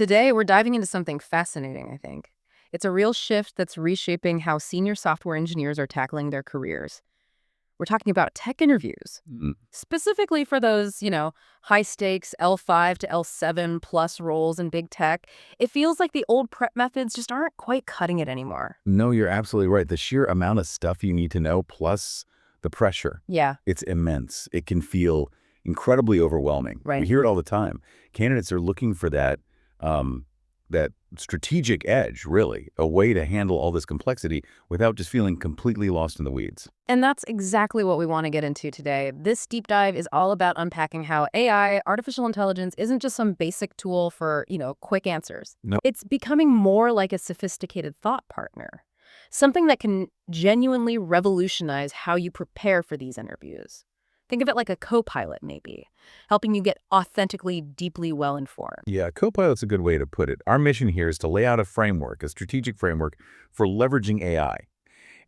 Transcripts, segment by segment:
Today, we're diving into something fascinating, I think. It's a real shift that's reshaping how senior software engineers are tackling their careers. We're talking about tech interviews, Mm. specifically for those, high stakes L5 to L7 plus roles in big tech. It feels like the old prep methods just aren't quite cutting it anymore. No, you're absolutely right. The sheer amount of stuff you need to know, plus the pressure, Yeah, it's immense. It can feel incredibly overwhelming. We right. hear it all the time. Candidates are looking for that strategic edge, really, a way to handle all this complexity without just feeling completely lost in the weeds. And that's exactly what we want to get into today. This deep dive is all about unpacking how AI, artificial intelligence, isn't just some basic tool for, quick answers. No, It's becoming more like a sophisticated thought partner, something that can genuinely revolutionize how you prepare for these interviews. Think of it like a co-pilot, maybe, helping you get authentically, deeply well-informed. yeah, Copilot's a good way to put it. Our mission here is to lay out a framework, a strategic framework for leveraging AI.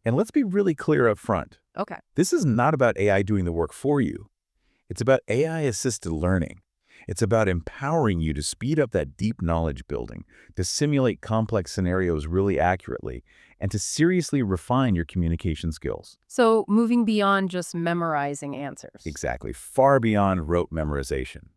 And let's be really clear up front. Okay. This is not about AI doing the work for you. It's about AI-assisted learning. It's about empowering you to speed up that deep knowledge building, to simulate complex scenarios really accurately, and to seriously refine your communication skills. So moving beyond just memorizing answers. Exactly, far beyond rote memorization.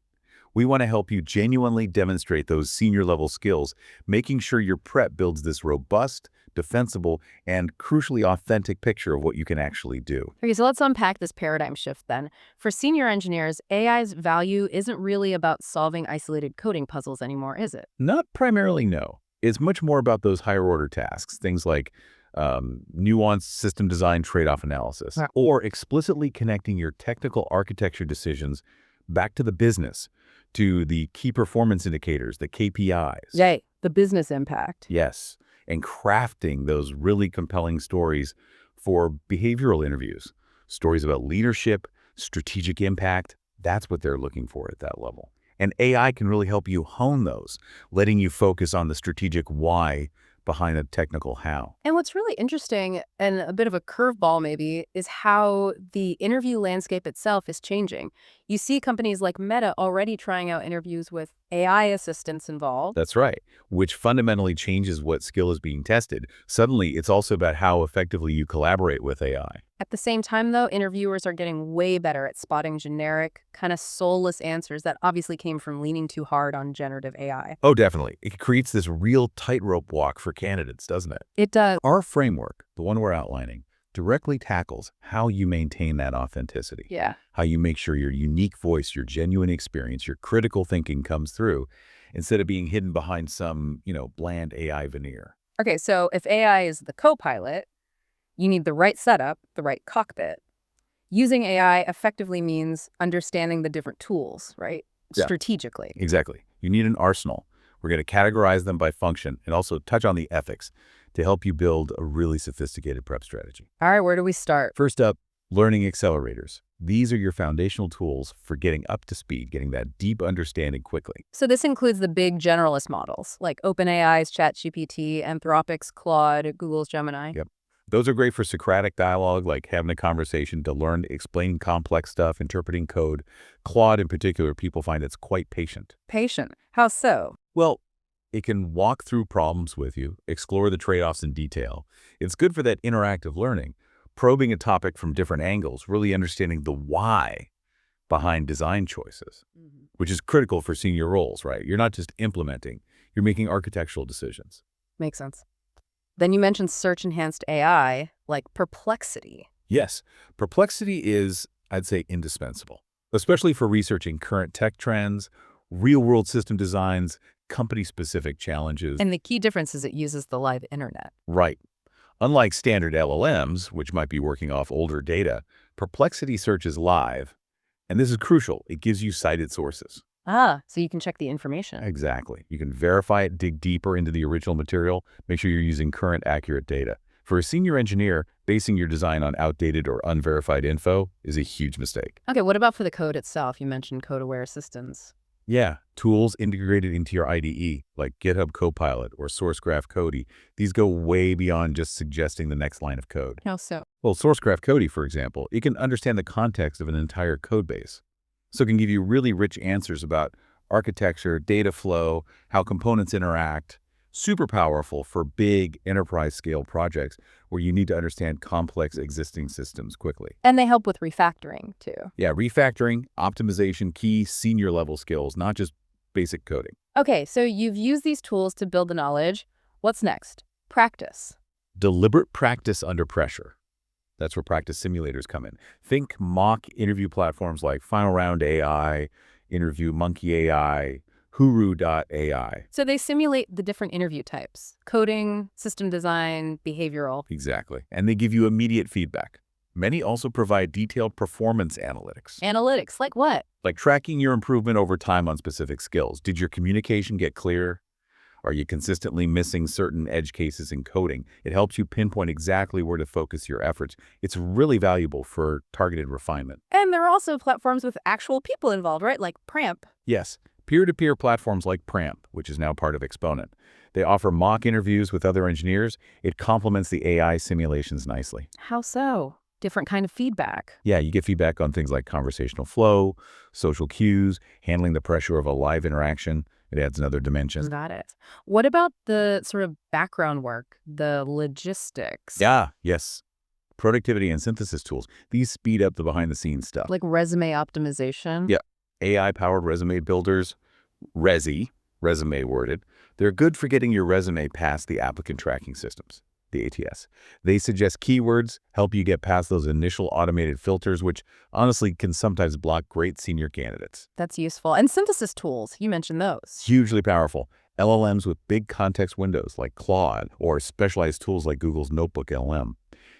We want to help you genuinely demonstrate those senior-level skills, making sure your prep builds this robust, defensible, and crucially authentic picture of what you can actually do. Okay, so let's unpack this paradigm shift then. For senior engineers, AI's value isn't really about solving isolated coding puzzles anymore, is it? Not primarily, no. It's much more about those higher-order tasks, things like nuanced system design trade-off analysis, Right. or explicitly connecting your technical architecture decisions back to the business, to the key performance indicators, the KPIs. Yay, the business impact. Yes, and crafting those really compelling stories for behavioral interviews, stories about leadership, strategic impact. That's what they're looking for at that level. And AI can really help you hone those, letting you focus on the strategic why behind the technical how. And what's really interesting, and a bit of a curveball maybe, is how the interview landscape itself is changing. You see companies like Meta already trying out interviews with AI assistants involved. That's right, which fundamentally changes what skill is being tested. Suddenly, it's also about how effectively you collaborate with AI. At the same time, though, interviewers are getting way better at spotting generic, kind of soulless answers that obviously came from leaning too hard on generative AI. Oh, definitely. It creates this real tightrope walk for candidates, doesn't it? It does. Our framework, the one we're outlining, directly tackles how you maintain that authenticity, Yeah. how you make sure your unique voice, your genuine experience, your critical thinking comes through instead of being hidden behind some, bland AI veneer. Okay, so if AI is the co-pilot, you need the right setup, the right cockpit. Using AI effectively means understanding the different tools, right? Yeah. Strategically. Exactly. You need an arsenal. We're going to categorize them by function and also touch on the ethics to help you build a really sophisticated prep strategy. All right, where do we start? First up, learning accelerators. These are your foundational tools for getting up to speed, getting that deep understanding quickly. So this includes the big generalist models, like OpenAI's ChatGPT, Anthropic's Claude, Google's Gemini. Yep. Those are great for Socratic dialogue, like having a conversation to learn, explaining complex stuff, interpreting code. Claude, in particular, people find it's quite patient. Patient. How so? Well, it can walk through problems with you, explore the trade-offs in detail. It's good for that interactive learning, probing a topic from different angles, really understanding the why behind design choices, which is critical for senior roles, right? You're not just implementing, you're making architectural decisions. Makes sense. Then you mentioned search-enhanced AI, like Perplexity. Yes, Perplexity is, I'd say, indispensable, especially for researching current tech trends, real-world system designs, company-specific challenges. And the key difference is it uses the live internet. Right. Unlike standard LLMs, which might be working off older data, Perplexity searches live, and this is crucial. It gives you cited sources. Ah, so you can check the information. Exactly. You can verify it, dig deeper into the original material, make sure you're using current, accurate data. For a senior engineer, basing your design on outdated or unverified info is a huge mistake. Okay, what about for the code itself? You mentioned code-aware assistants. Yeah, tools integrated into your IDE, like GitHub Copilot or SourceGraph Cody, these go way beyond just suggesting the next line of code. How so? Well, SourceGraph Cody, for example, it can understand the context of an entire code base. So it can give you really rich answers about architecture, data flow, how components interact. Super powerful for big enterprise-scale projects where you need to understand complex existing systems quickly. And they help with refactoring, too. Yeah, refactoring, optimization, key senior-level skills, not just basic coding. Okay, so you've used these tools to build the knowledge. What's next? Practice. Deliberate practice under pressure. That's where practice simulators come in. Think mock interview platforms like Final Round AI, Interview Monkey AI, Huru.ai. So they simulate the different interview types: coding, system design, behavioral. Exactly. And they give you immediate feedback. Many also provide detailed performance analytics, Analytics, like what? like tracking your improvement over time on specific skills. Did your communication get clearer? Are you consistently missing certain edge cases in coding? It helps you pinpoint exactly where to focus your efforts. It's really valuable for targeted refinement. And there are also platforms with actual people involved, right? Like Pramp. Yes, peer-to-peer platforms like Pramp, which is now part of Exponent. They offer mock interviews with other engineers. It complements the AI simulations nicely. How so? Different kind of feedback. Yeah, you get feedback on things like conversational flow, social cues, handling the pressure of a live interaction. It adds another dimension. Got it. What about the sort of background work, the logistics? Yes. Productivity and synthesis tools. These speed up the behind-the-scenes stuff. Like resume optimization? Yeah. AI-powered resume builders, resume worded. They're good for getting your resume past the applicant tracking systems, the ATS. They suggest keywords, help you get past those initial automated filters, which honestly can sometimes block great senior candidates. That's useful. And synthesis tools, you mentioned those. Hugely powerful. LLMs with big context windows like Claude or specialized tools like Google's Notebook LM.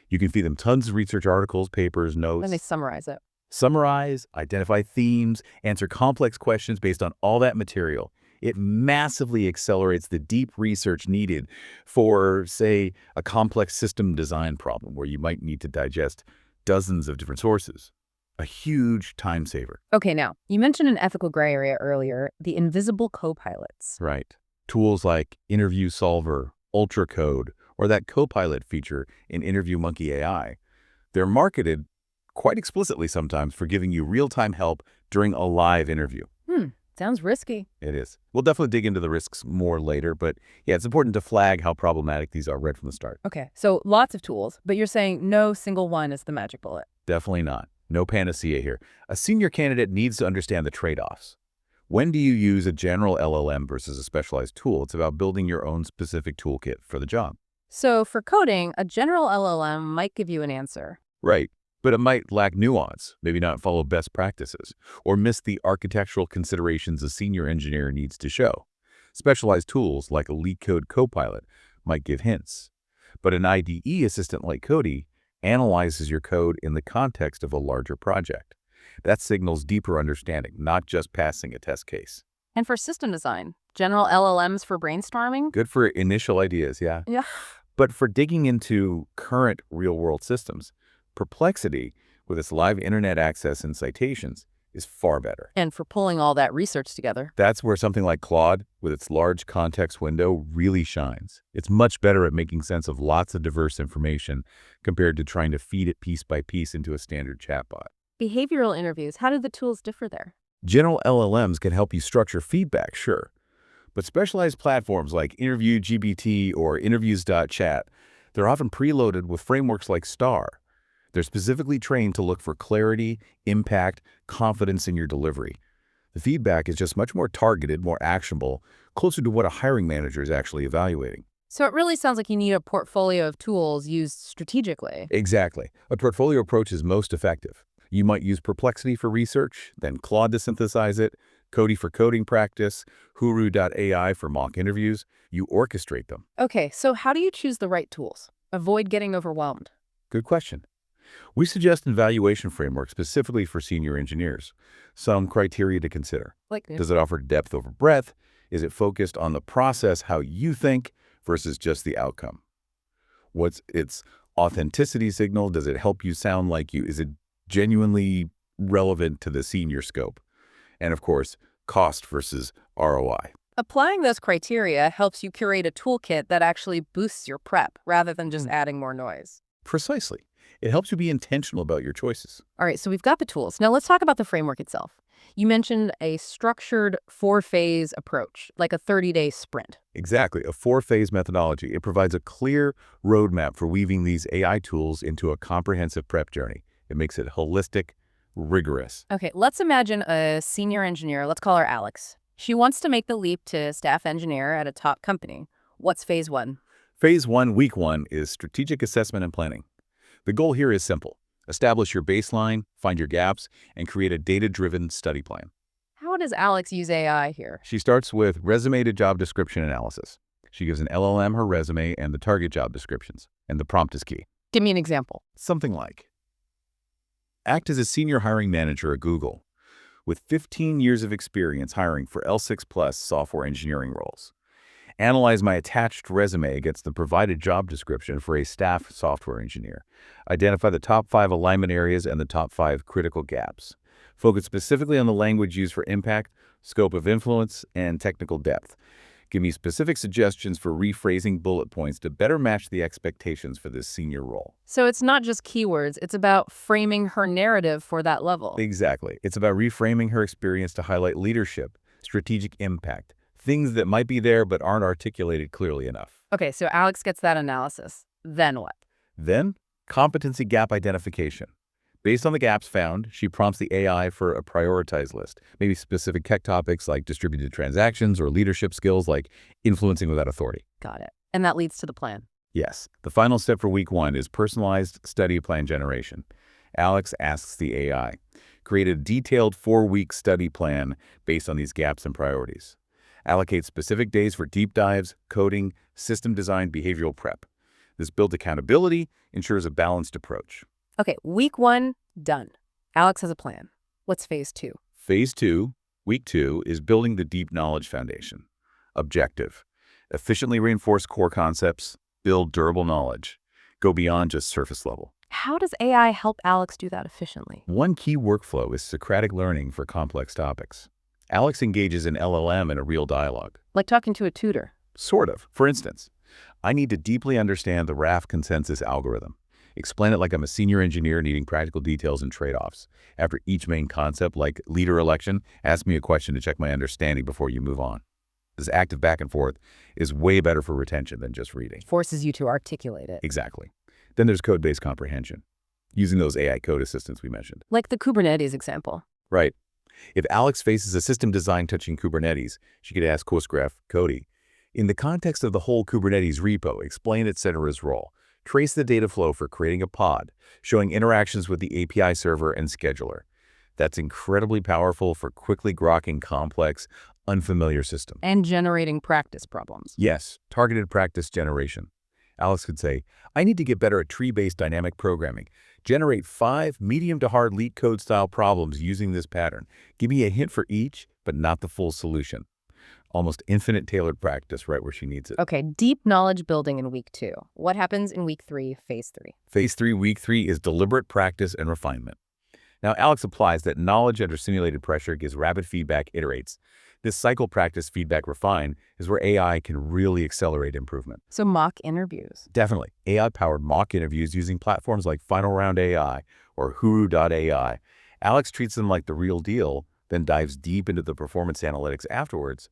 You can feed them tons of research articles, papers, notes. Then they summarize it. Summarize, identify themes, answer complex questions based on all that material. It massively accelerates the deep research needed for, say, a complex system design problem where you might need to digest dozens of different sources. A huge time saver. Okay, now, you mentioned an ethical gray area earlier, the invisible co-pilots. Right. Tools like Interview Solver, Ultra Code, or that Copilot feature in Interview Monkey AI. They're marketed quite explicitly sometimes for giving you real-time help during a live interview. Sounds risky. It is. We'll definitely dig into the risks more later, but yeah, it's important to flag how problematic these are right from the start. Okay, so lots of tools, but you're saying no single one is the magic bullet. Definitely not. No panacea here. A senior candidate needs to understand the trade-offs. When do you use a general LLM versus a specialized tool? It's about building your own specific toolkit for the job. So for coding, a general LLM might give you an answer. Right. But it might lack nuance, maybe not follow best practices, or miss the architectural considerations a senior engineer needs to show. Specialized tools like a LeetCode Copilot might give hints. But an IDE assistant like Cody analyzes your code in the context of a larger project. That signals deeper understanding, not just passing a test case. And for system design, general LLMs for brainstorming? Good for initial ideas, yeah. Yeah. But for digging into current real-world systems, Perplexity, with its live internet access and citations, is far better. And for pulling all that research together. That's where something like Claude, with its large context window, really shines. It's much better at making sense of lots of diverse information compared to trying to feed it piece by piece into a standard chatbot. Behavioral interviews, how do the tools differ there? General LLMs can help you structure feedback, sure. But specialized platforms like InterviewGPT or Interviews.chat, they're often preloaded with frameworks like STAR. They're specifically trained to look for clarity, impact, confidence in your delivery. The feedback is just much more targeted, more actionable, closer to what a hiring manager is actually evaluating. So it really sounds like you need a portfolio of tools used strategically. Exactly. A portfolio approach is most effective. You might use Perplexity for research, then Claude to synthesize it, Cody for coding practice, Huru.ai for mock interviews. You orchestrate them. Okay, so how do you choose the right tools? Avoid getting overwhelmed. Good question. We suggest an evaluation framework specifically for senior engineers. Some criteria to consider. Does it offer depth over breadth? Is it focused on the process, how you think, versus just the outcome? What's its authenticity signal? Does it help you sound like you? Is it genuinely relevant to the senior scope? And of course, cost versus ROI. Applying those criteria helps you curate a toolkit that actually boosts your prep rather than just adding more noise. Precisely. It helps you be intentional about your choices. All right, so we've got the tools. Now let's talk about the framework itself. You mentioned a structured four-phase approach, like a 30-day sprint. Exactly, a four-phase methodology. It provides a clear roadmap for weaving these AI tools into a comprehensive prep journey. It makes it holistic, rigorous. Okay, let's imagine a senior engineer. Let's call her Alex. She wants to make the leap to staff engineer at a top company. What's phase one? Phase 1, week 1, is strategic assessment and planning. The goal here is simple. Establish your baseline, find your gaps, and create a data-driven study plan. How does Alex use AI here? She starts with resume to job description analysis. She gives an LLM her resume and the target job descriptions, and the prompt is key. Give me an example. Something like, act as a senior hiring manager at Google with 15 years of experience hiring for L6 plus software engineering roles. Analyze my attached resume against the provided job description for a staff software engineer. Identify the top 5 alignment areas and the top 5 critical gaps. Focus specifically on the language used for impact, scope of influence, and technical depth. Give me specific suggestions for rephrasing bullet points to better match the expectations for this senior role. So it's not just keywords, it's about framing her narrative for that level. Exactly. It's about reframing her experience to highlight leadership, strategic impact, things that might be there but aren't articulated clearly enough. Okay, so Alex gets that analysis. Then what? Then, competency gap identification. Based on the gaps found, she prompts the AI for a prioritized list, maybe specific tech topics like distributed transactions or leadership skills like influencing without authority. Got it. And that leads to the plan. Yes, the final step for week 1 is personalized study plan generation. Alex asks the AI, create a detailed 4-week study plan based on these gaps and priorities. Allocate specific days for deep dives, coding, system design, behavioral prep. This builds accountability, ensures a balanced approach. Okay, week 1, done. Alex has a plan. What's phase 2? Phase 2, week 2, is building the deep knowledge foundation. Objective: efficiently reinforce core concepts, build durable knowledge, go beyond just surface level. How does AI help Alex do that efficiently? One key workflow is Socratic learning for complex topics. Alex engages an LLM in a real dialogue. Like talking to a tutor. Sort of. For instance, I need to deeply understand the RAF consensus algorithm. Explain it like I'm a senior engineer needing practical details and trade-offs. After each main concept, like leader election, ask me a question to check my understanding before you move on. This active back and forth is way better for retention than just reading. Forces you to articulate it. Exactly. Then there's code-based comprehension, using those AI code assistants we mentioned. Like the Kubernetes example. Right. If Alex faces a system design touching Kubernetes, she could ask Postgres Cody, in the context of the whole Kubernetes repo, explain its center's role. Trace the data flow for creating a pod, showing interactions with the API server and scheduler. That's incredibly powerful for quickly grokking complex, unfamiliar systems. And generating practice problems. Yes, targeted practice generation. Alex could say, I need to get better at tree-based dynamic programming. Generate 5 medium to hard leak code style problems using this pattern. Give me a hint for each, but not the full solution. Almost infinite tailored practice right where she needs it. Okay, deep knowledge building in week 2. What happens in week 3, phase 3? Phase 3, week 3 is deliberate practice and refinement. Now, Alex applies that knowledge under simulated pressure gives rapid feedback, iterates. This cycle practice, feedback, refine is where AI can really accelerate improvement. So mock interviews. Definitely. AI-powered mock interviews using platforms like Final Round AI or Huru.ai. Alex treats them like the real deal, then dives deep into the performance analytics afterwards.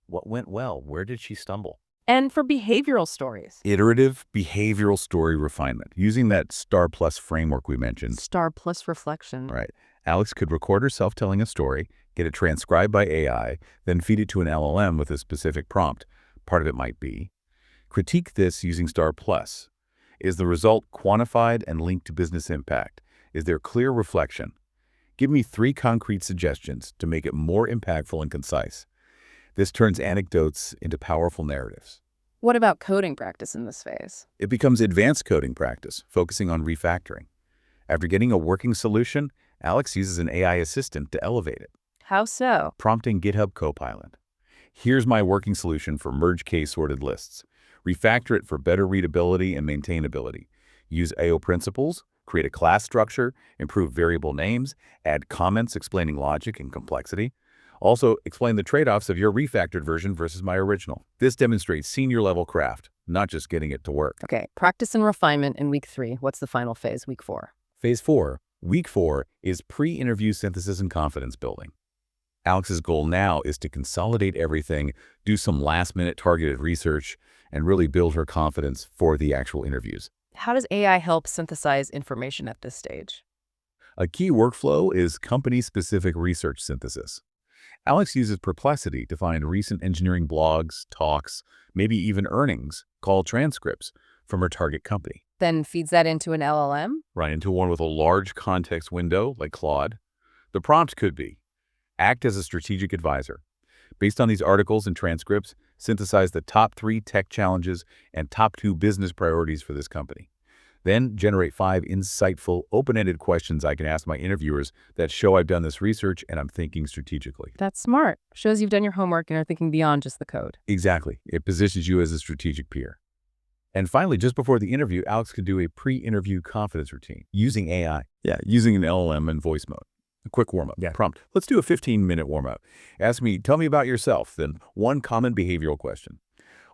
What went well? Where did she stumble? And for behavioral stories. Iterative behavioral story refinement, using that STAR Plus framework we mentioned. STAR plus reflection. Right. Alex could record herself telling a story, get it transcribed by AI, then feed it to an LLM with a specific prompt. Part of it might be, critique this using STAR Plus. Is the result quantified and linked to business impact? Is there clear reflection? Give me 3 concrete suggestions to make it more impactful and concise. This turns anecdotes into powerful narratives. What about coding practice in this phase? It becomes advanced coding practice, focusing on refactoring. After getting a working solution, Alex uses an AI assistant to elevate it. How so? Prompting GitHub Copilot. Here's my working solution for merge case sorted lists. Refactor it for better readability and maintainability. Use AO principles, create a class structure, improve variable names, add comments explaining logic and complexity. Also, explain the trade-offs of your refactored version versus my original. This demonstrates senior-level craft, not just getting it to work. Okay, practice and refinement in week 3. What's the final phase, week 4? Phase 4, week 4, is pre-interview synthesis and confidence building. Alex's goal now is to consolidate everything, do some last-minute targeted research, and really build her confidence for the actual interviews. How does AI help synthesize information at this stage? A key workflow is company-specific research synthesis. Alex uses Perplexity to find recent engineering blogs, talks, maybe even earnings, call transcripts from her target company. Then feeds that into an LLM? Right into one with a large context window like Claude. The prompt could be, act as a strategic advisor. Based on these articles and transcripts, synthesize the top 3 tech challenges and top 2 business priorities for this company. Then generate 5 insightful, open-ended questions I can ask my interviewers that show I've done this research and I'm thinking strategically. That's smart. Shows you've done your homework and are thinking beyond just the code. Exactly. It positions you as a strategic peer. And finally, just before the interview, Alex can do a pre-interview confidence routine using AI. Yeah, using an LLM in voice mode. A quick warm-up. Yeah. Prompt. Let's do a 15-minute warm-up. Tell me about yourself, then one common behavioral question.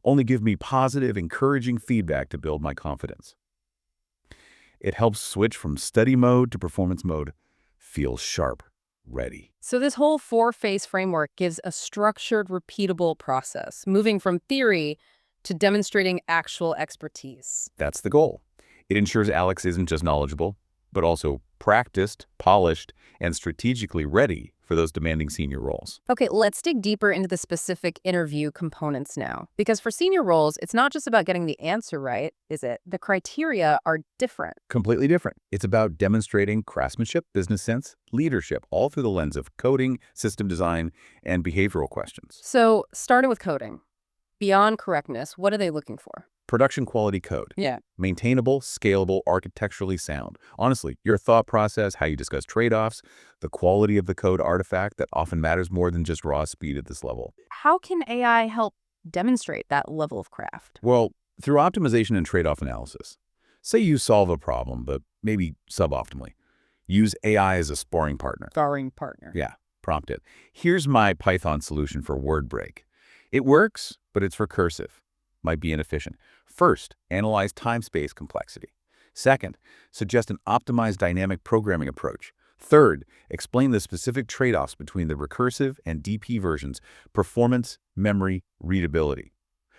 Only give me positive, encouraging feedback to build my confidence. It helps switch from study mode to performance mode. Feel sharp, ready. So this whole 4-phase framework gives a structured, repeatable process, moving from theory to demonstrating actual expertise. That's the goal. It ensures Alex isn't just knowledgeable, but also practiced, polished, and strategically ready for those demanding senior roles. Okay, let's dig deeper into the specific interview components now. Because for senior roles, it's not just about getting the answer right, is it? The criteria are different. Completely different. It's about demonstrating craftsmanship, business sense, leadership, all through the lens of coding, system design, and behavioral questions. So, starting with coding. Beyond correctness, what are they looking for? Production quality code. Yeah. Maintainable, scalable, architecturally sound. Honestly, your thought process, how you discuss trade-offs, the quality of the code artifact that often matters more than just raw speed at this level. How can AI help demonstrate that level of craft? Well, through optimization and trade-off analysis. Say you solve a problem, but maybe suboptimally. Use AI as a sparring partner. Sparring partner. Yeah, prompt it. Here's my Python solution for word break. It works, but it's recursive. Might be inefficient. First, analyze time-space complexity. Second, suggest an optimized dynamic programming approach. Third, explain the specific trade-offs between the recursive and DP versions, performance, memory, readability.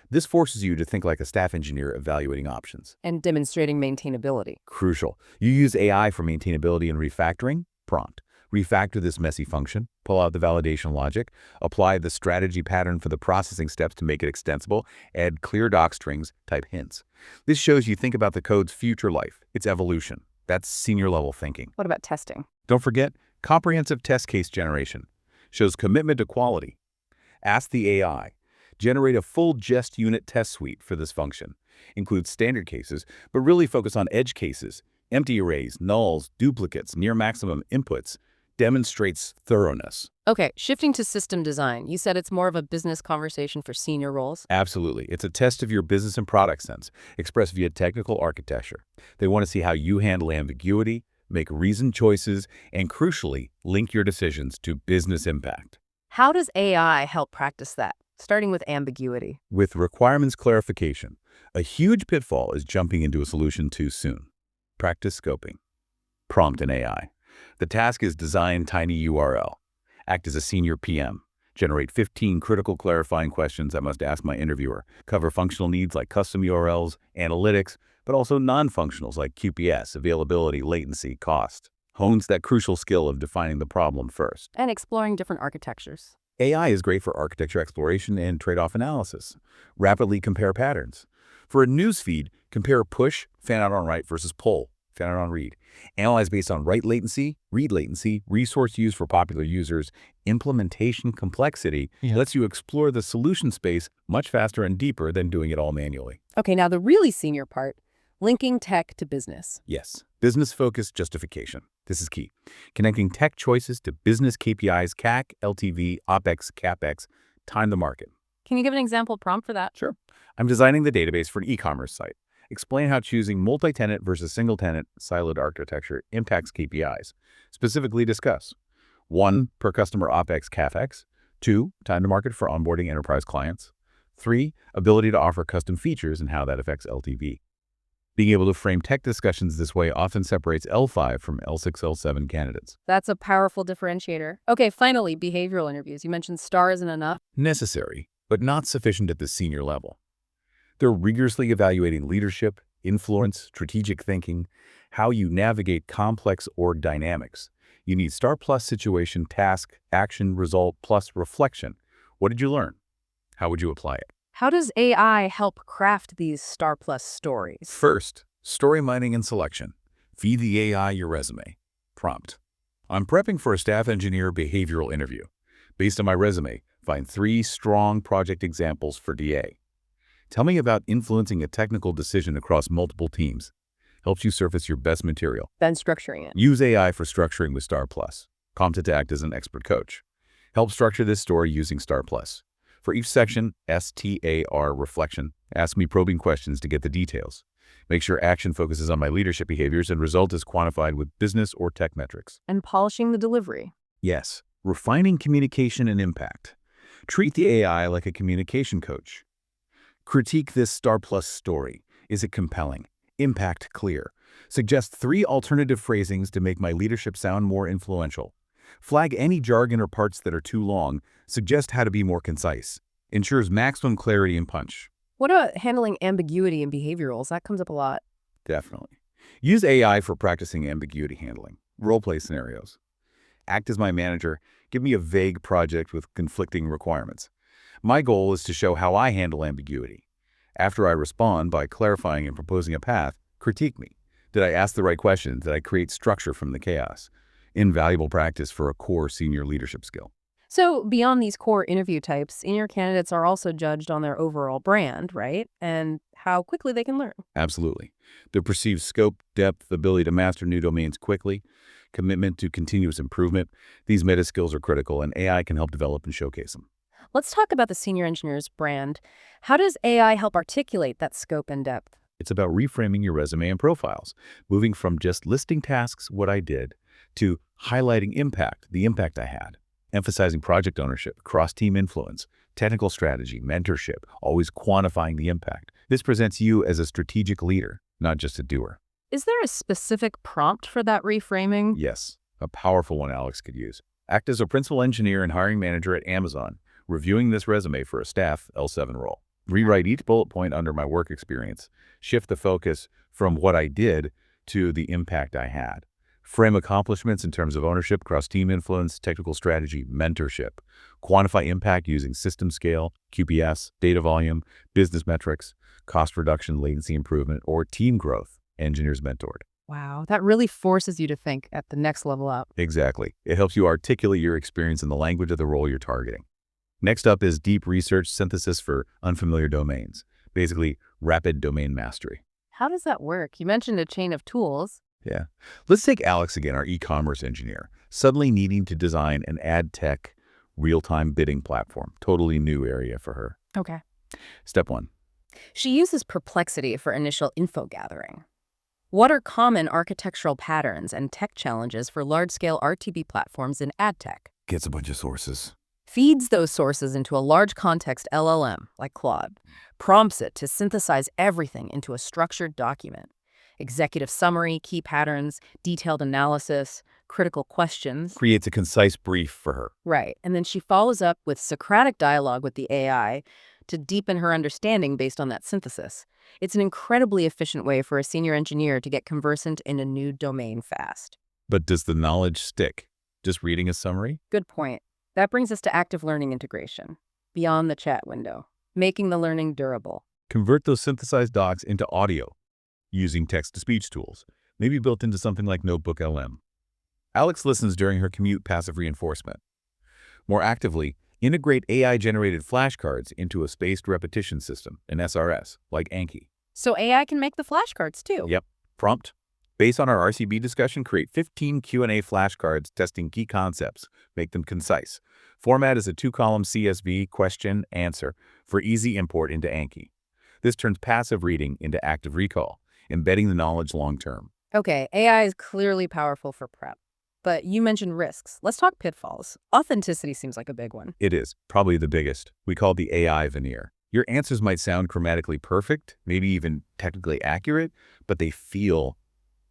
This forces you to think like a staff engineer evaluating options. And demonstrating maintainability. Crucial. You use AI for maintainability and refactoring? Prompt. Refactor this messy function, pull out the validation logic, apply the strategy pattern for the processing steps to make it extensible, add clear doc strings, type hints. This shows you think about the code's future life, its evolution. That's senior level thinking. What about testing? Don't forget, comprehensive test case generation. Shows commitment to quality. Ask the AI. Generate a full jest unit test suite for this function. Includes standard cases, but really focus on edge cases, empty arrays, nulls, duplicates, near maximum inputs. Demonstrates thoroughness. Okay, shifting to system design. You said it's more of a business conversation for senior roles. Absolutely. It's a test of your business and product sense, expressed via technical architecture. They want to see how you handle ambiguity, make reasoned choices, and crucially, link your decisions to business impact. How does AI help practice that? Starting with ambiguity. With requirements clarification, a huge pitfall is jumping into a solution too soon. Practice scoping. Prompt in AI. The task is design tiny URL. Act as a senior PM. Generate 15 critical clarifying questions I must ask my interviewer. Cover functional needs like custom URLs, analytics, but also non-functionals like QPS, availability, latency, cost. Hones that crucial skill of defining the problem first. And exploring different architectures. AI is great for architecture exploration and trade-off analysis. Rapidly compare patterns. For a newsfeed, compare push, fan-out on write versus pull, fan-out on read. Analyze based on write latency, read latency, resource use for popular users, implementation complexity. Lets you explore the solution space much faster and deeper than doing it all manually. Okay, now the really senior part, linking tech to business. Yes, business-focused justification. This is key. Connecting tech choices to business KPIs, CAC, LTV, OPEX, CAPEX, time to market. Can you give an example prompt for that? Sure. I'm designing the database for an e-commerce site. Explain how choosing multi-tenant versus single-tenant siloed architecture impacts KPIs. Specifically discuss 1. Per customer OPEX, CAPEX. 2. Time to market for onboarding enterprise clients. 3. Ability to offer custom features and how that affects LTV. Being able to frame tech discussions this way often separates L5 from L6, L7 candidates. That's a powerful differentiator. Okay, finally, behavioral interviews. You mentioned STAR isn't enough. Necessary, but not sufficient at the senior level. They're rigorously evaluating leadership, influence, strategic thinking, how you navigate complex org dynamics. You need STAR plus situation, task, action, result, plus reflection. What did you learn? How would you apply it? How does AI help craft these STAR Plus stories? First, story mining and selection. Feed the AI your resume. Prompt. I'm prepping for a staff engineer behavioral interview. Based on my resume, find 3 strong project examples for DA. Tell me about influencing a technical decision across multiple teams. Helps you surface your best material. Then structuring it. Use AI for structuring with STAR Plus. Prompt it to act as an expert coach. Help structure this story using STAR Plus. For each section, STAR reflection. Ask me probing questions to get the details. Make sure action focuses on my leadership behaviors and result is quantified with business or tech metrics. And polishing the delivery. Yes, refining communication and impact. Treat the AI like a communication coach. Critique this STAR Plus story. Is it compelling? Impact clear. Suggest 3 alternative phrasings to make my leadership sound more influential. Flag any jargon or parts that are too long. Suggest how to be more concise. Ensures maximum clarity and punch. What about handling ambiguity in behaviorals? That comes up a lot. Definitely. Use AI for practicing ambiguity handling. Role-play scenarios. Act as my manager. Give me a vague project with conflicting requirements. My goal is to show how I handle ambiguity. After I respond by clarifying and proposing a path, critique me. Did I ask the right questions? Did I create structure from the chaos? Invaluable practice for a core senior leadership skill. So beyond these core interview types, senior candidates are also judged on their overall brand, right? And how quickly they can learn. Absolutely. The perceived scope, depth, ability to master new domains quickly, commitment to continuous improvement. These meta skills are critical, and AI can help develop and showcase them. Let's talk about the senior engineer's brand. How does AI help articulate that scope and depth? It's about reframing your resume and profiles, moving from just listing tasks, what I did, to highlighting impact, the impact I had, emphasizing project ownership, cross-team influence, technical strategy, mentorship, always quantifying the impact. This presents you as a strategic leader, not just a doer. Is there a specific prompt for that reframing? Yes, a powerful one Alex could use. Act as a principal engineer and hiring manager at Amazon, reviewing this resume for a staff L7 role. Rewrite each bullet point under my work experience. Shift the focus from what I did to the impact I had. Frame accomplishments in terms of ownership, cross-team influence, technical strategy, mentorship. Quantify impact using system scale, QPS, data volume, business metrics, cost reduction, latency improvement, or team growth, engineers mentored. Wow, that really forces you to think at the next level up. Exactly. It helps you articulate your experience in the language of the role you're targeting. Next up is deep research synthesis for unfamiliar domains, basically rapid domain mastery. How does that work? You mentioned a chain of tools. Yeah. Let's take Alex again, our e-commerce engineer, suddenly needing to design an ad tech real-time bidding platform. Totally new area for her. Okay. Step 1. She uses Perplexity for initial info gathering. What are common architectural patterns and tech challenges for large-scale RTB platforms in ad tech? Gets a bunch of sources. Feeds those sources into a large context LLM, like Claude. Prompts it to synthesize everything into a structured document. Executive summary, key patterns, detailed analysis, critical questions. Creates a concise brief for her. Right. And then she follows up with Socratic dialogue with the AI to deepen her understanding based on that synthesis. It's an incredibly efficient way for a senior engineer to get conversant in a new domain fast. But does the knowledge stick? Just reading a summary? Good point. That brings us to active learning integration, beyond the chat window, making the learning durable. Convert those synthesized docs into audio using text-to-speech tools, maybe built into something like Notebook LM. Alex listens during her commute passive reinforcement. More actively, integrate AI-generated flashcards into a spaced repetition system, an SRS, like Anki. So AI can make the flashcards too. Yep. Prompt. Based on our RCB discussion, create 15 Q&A flashcards testing key concepts. Make them concise. Format is a 2-column CSV question answer for easy import into Anki. This turns passive reading into active recall, embedding the knowledge long-term. Okay, AI is clearly powerful for prep. But you mentioned risks. Let's talk pitfalls. Authenticity seems like a big one. It is, probably the biggest. We call it the AI Veneer. Your answers might sound grammatically perfect, maybe even technically accurate, but they feel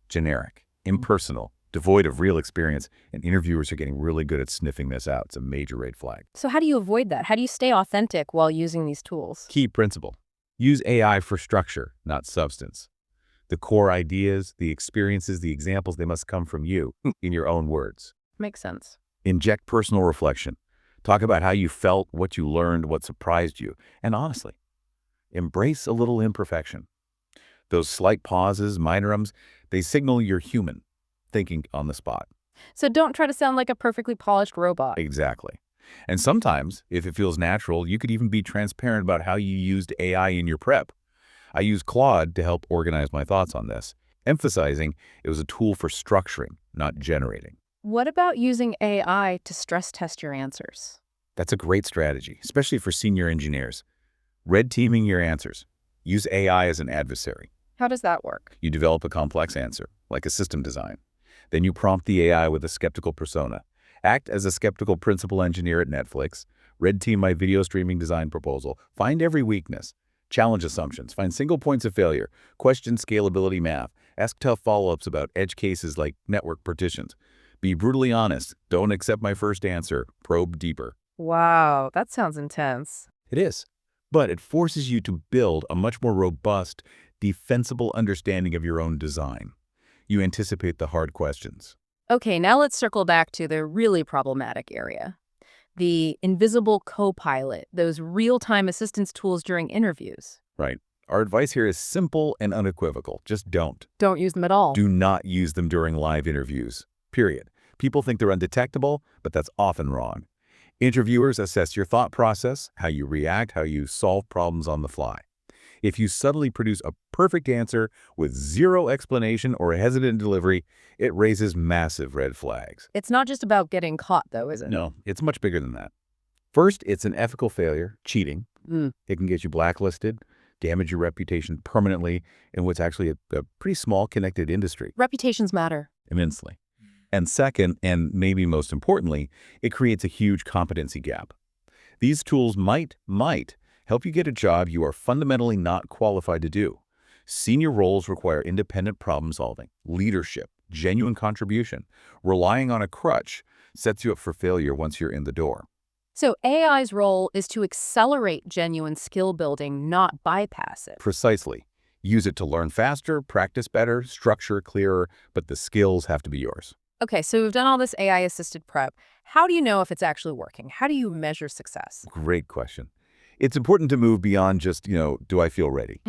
generic, impersonal, devoid of real experience, and interviewers are getting really good at sniffing this out. It's a major red flag. So how do you avoid that? How do you stay authentic while using these tools? Key principle: use AI for structure, not substance. The core ideas, the experiences, the examples, they must come from you in your own words. Makes sense. Inject personal reflection. Talk about how you felt, what you learned, what surprised you. And honestly, embrace a little imperfection. Those slight pauses, minor ums, they signal you're human, thinking on the spot. So don't try to sound like a perfectly polished robot. Exactly. And sometimes, if it feels natural, you could even be transparent about how you used AI in your prep. I used Claude to help organize my thoughts on this, emphasizing it was a tool for structuring, not generating. What about using AI to stress test your answers? That's a great strategy, especially for senior engineers. Red teaming your answers. Use AI as an adversary. How does that work? You develop a complex answer, like a system design. Then you prompt the AI with a skeptical persona. Act as a skeptical principal engineer at Netflix. Red team my video streaming design proposal. Find every weakness. Challenge assumptions. Find single points of failure. Question scalability math. Ask tough follow-ups about edge cases like network partitions. Be brutally honest. Don't accept my first answer. Probe deeper. Wow, that sounds intense. It is. But it forces you to build a much more robust, defensible understanding of your own design. You anticipate the hard questions. Okay, now let's circle back to the really problematic area. The invisible co-pilot, those real-time assistance tools during interviews. Right. Our advice here is simple and unequivocal. Just don't. Don't use them at all. Do not use them during live interviews. Period. People think they're undetectable, but that's often wrong. Interviewers assess your thought process, how you react, how you solve problems on the fly. If you subtly produce a perfect answer with zero explanation or a hesitant delivery, it raises massive red flags. It's not just about getting caught, though, is it? No, it's much bigger than that. First, it's an ethical failure, cheating. It can get you blacklisted, damage your reputation permanently in what's actually a pretty small connected industry. Reputations matter. Immensely. And second, and maybe most importantly, it creates a huge competency gap. These tools might help you get a job you are fundamentally not qualified to do. Senior roles require independent problem solving, leadership, genuine contribution. Relying on a crutch sets you up for failure once you're in the door. So AI's role is to accelerate genuine skill building, not bypass it. Precisely. Use it to learn faster, practice better, structure clearer, but the skills have to be yours. Okay, so we've done all this AI-assisted prep. How do you know if it's actually working? How do you measure success? Great question. It's important to move beyond just, do I feel ready?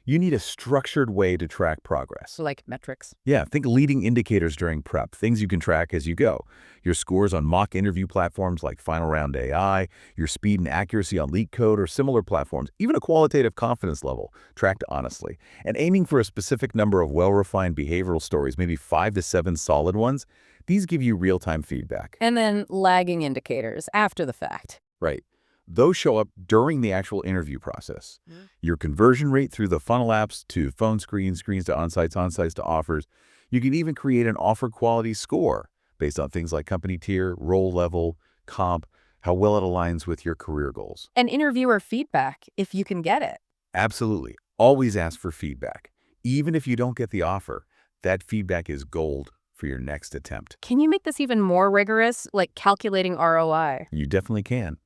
You need a structured way to track progress. So like metrics. Yeah, think leading indicators during prep, things you can track as you go. Your scores on mock interview platforms like Final Round AI, your speed and accuracy on Leak Code or similar platforms, even a qualitative confidence level tracked honestly. And aiming for a specific number of well-refined behavioral stories, maybe 5 to 7 solid ones, these give you real-time feedback. And then lagging indicators after the fact. Right. Those show up during the actual interview process. Your conversion rate through the funnel apps to phone screens, screens to on-sites to offers. You can even create an offer quality score based on things like company tier, role level, comp, how well it aligns with your career goals. And interviewer feedback, if you can get it. Absolutely. Always ask for feedback. Even if you don't get the offer, that feedback is gold for your next attempt. Can you make this even more rigorous, like calculating ROI? You definitely can.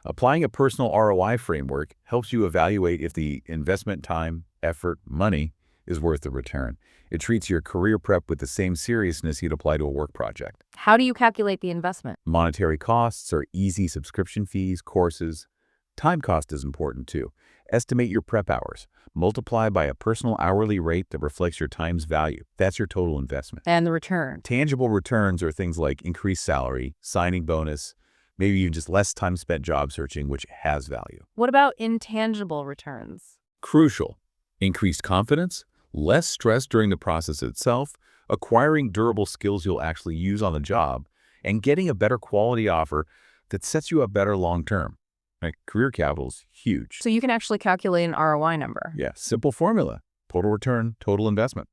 Applying a personal ROI framework helps you evaluate if the investment time, effort, money is worth the return. It treats your career prep with the same seriousness you'd apply to a work project. How do you calculate the investment? Monetary costs are easy subscription fees, courses. Time cost is important too. Estimate your prep hours. Multiply by a personal hourly rate that reflects your time's value. That's your total investment. And the return. Tangible returns are things like increased salary, signing bonus, maybe even just less time spent job searching, which has value. What about intangible returns? Crucial. Increased confidence, less stress during the process itself, acquiring durable skills you'll actually use on the job, and getting a better quality offer that sets you up better long-term. Career capital is huge. So you can actually calculate an ROI number. Yeah, simple formula. Total return, total investment.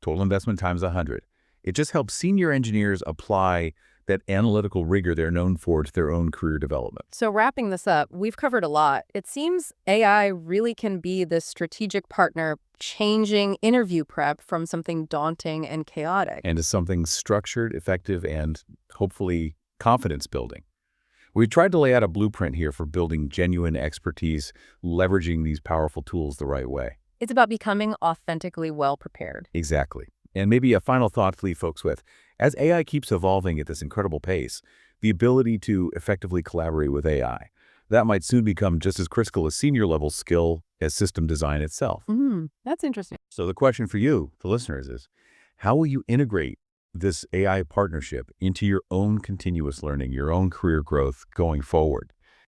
Total investment times 100. It just helps senior engineers apply that analytical rigor they're known for to their own career development. So wrapping this up, we've covered a lot. It seems AI really can be this strategic partner changing interview prep from something daunting and chaotic. And is something structured, effective, and hopefully confidence building. We tried to lay out a blueprint here for building genuine expertise, leveraging these powerful tools the right way. It's about becoming authentically well prepared. Exactly. And maybe a final thought to leave folks with. As AI keeps evolving at this incredible pace, the ability to effectively collaborate with AI, that might soon become just as critical a senior-level skill as system design itself. That's interesting. So the question for you, the listeners, is how will you integrate this AI partnership into your own continuous learning, your own career growth going forward?